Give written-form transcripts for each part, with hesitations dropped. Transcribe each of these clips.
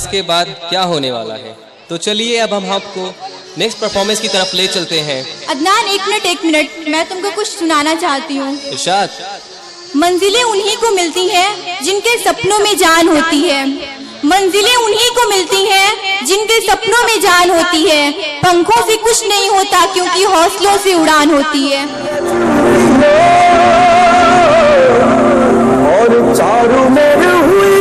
इसके बाद क्या होने वाला है। तो चलिए अब हम आपको नेक्स्ट परफॉर्मेंस की तरफ ले चलते हैं। अदनान एक मिनट मैं तुमको कुछ सुनाना चाहती हूँ। इरशाद। मंजिलें उन्हीं को मिलती हैं जिनके सपनों में जान होती है। मंजिलें उन्हीं को मिलती हैं जिनके सपनों में जान होती है। पंखों से कुछ नहीं होता क्योंकि हौसलों से उड़ान होती है। और चारों मेरे हुई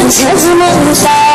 Judgment